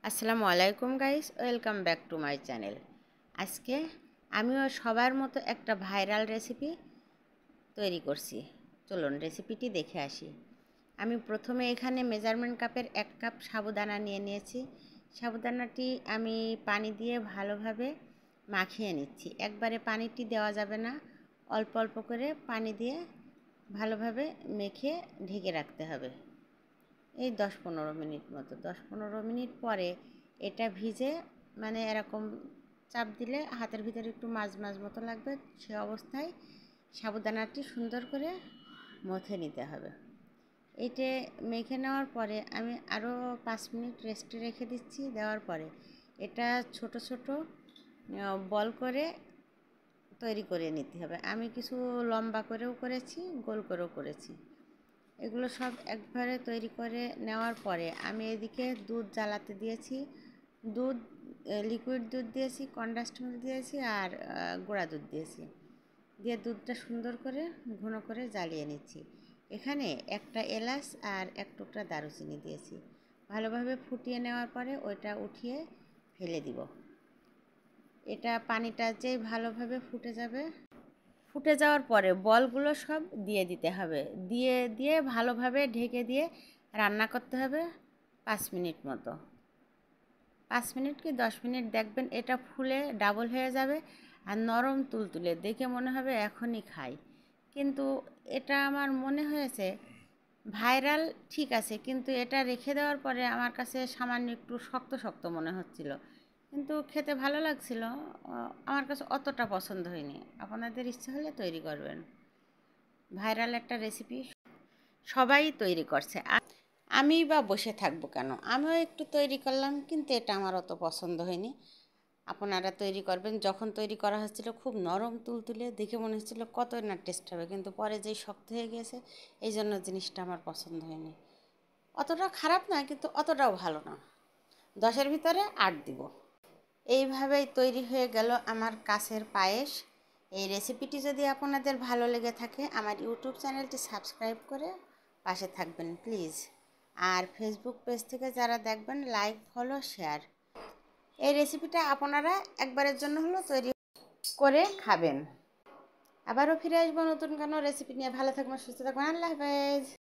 আসসালামু আলাইকুম guys, welcome back to my channel. আজকে আমিও সবার মতো একটা ভাইরাল রেসিপি তৈরি করছি। চলুন রেসিপিটি দেখে আসি। আমি প্রথমে এখানে মেজারমেন্ট কাপের 1 কাপ সাবুদানা নিয়ে নিয়েছি। সাবুদানাটি আমি পানি দিয়ে ভালোভাবে মাখিয়ে নিচ্ছি। একবারে পানিটি দেওয়া যাবে না, অল্প অল্প করে পানি দিয়ে ভালোভাবে মেখে ঢেকে রাখতে হবে। এই 10-15 মিনিট মতো। 10-15 মিনিট পরে এটা ভিজে মানে এরকম চাপ দিলে হাতের ভিতরে একটু মাঝ মাঝ মতো লাগবে, সে অবস্থায় সাবুদানাটি সুন্দর করে মথে নিতে হবে। এইটা মেখে নেওয়ার পরে আমি আরও 5 মিনিট রেস্টে রেখে দিচ্ছি। দেওয়ার পরে এটা ছোট ছোট বল করে তৈরি করে নিতে হবে। আমি কিছু লম্বা করেও করেছি, গোল করেও করেছি। এগুলো সব একবারে তৈরি করে নেওয়ার পরে আমি এদিকে দুধ জ্বালাতে দিয়েছি। দুধ লিকুইড দুধ দিয়েছি, কনডেন্সড মিল্ক দিয়েছি আর গুঁড়া দুধ দিয়েছি। দিয়ে দুধটা সুন্দর করে ঘন করে জ্বালিয়ে নিচ্ছি। এখানে একটা এলাচ আর 1 টুকরা দারুচিনি দিয়েছি। ভালোভাবে ফুটিয়ে নেওয়ার পরে ওইটা উঠিয়ে ফেলে দিব। এটা পানিটা যেই ভালোভাবে ফুটে যাওয়ার পরে বলগুলো সব দিয়ে দিতে হবে। দিয়ে ভালোভাবে ঢেকে দিয়ে রান্না করতে হবে 5 মিনিট মতো। 5 মিনিট কি 10 মিনিট দেখবেন এটা ফুলে ডাবল হয়ে যাবে আর নরম তুলতুলে, দেখে মনে হবে এখনই খাই। কিন্তু এটা আমার মনে হয়েছে ভাইরাল ঠিক আছে, কিন্তু এটা রেখে দেওয়ার পরে আমার কাছে সামান্য একটু শক্ত শক্ত মনে হচ্ছিল, কিন্তু খেতে ভালো লাগছিল। আমার কাছে অতটা পছন্দ হয়নি। আপনাদের ইচ্ছা হলে তৈরি করবেন। ভাইরাল একটা রেসিপি সবাই তৈরি করছে, আমি বা বসে থাকবো কেন? আমিও একটু তৈরি করলাম, কিন্তু এটা আমার অত পছন্দ হয়নি। আপনারা তৈরি করবেন। যখন তৈরি করা হচ্ছিল খুব নরম তুলতুলে, দেখে মনে হচ্ছিল কত না টেস্ট হবে, কিন্তু পরে যেই শক্ত হয়ে গেছে এই জন্য জিনিসটা আমার পছন্দ হয়নি। অতটা খারাপ না, কিন্তু অতটাও ভালো না। 10-এর ভিতরে 8 দিব। এইভাবেই তৈরি হয়ে গেল আমার কাছের পায়েস। এই রেসিপিটি যদি আপনাদের ভালো লেগে থাকে আমার ইউটিউব চ্যানেলটি সাবস্ক্রাইব করে পাশে থাকবেন প্লিজ। আর ফেসবুক পেজ থেকে যারা দেখবেন লাইক, ফলো, শেয়ার। এই রেসিপিটা আপনারা একবারের জন্য হলো তৈরি করে খাবেন। আবারও ফিরে আসবো নতুন কোনো রেসিপি নিয়ে। ভালো থাকবেন, সুস্থ থাকবেন। আল্লাহ হাফেজ।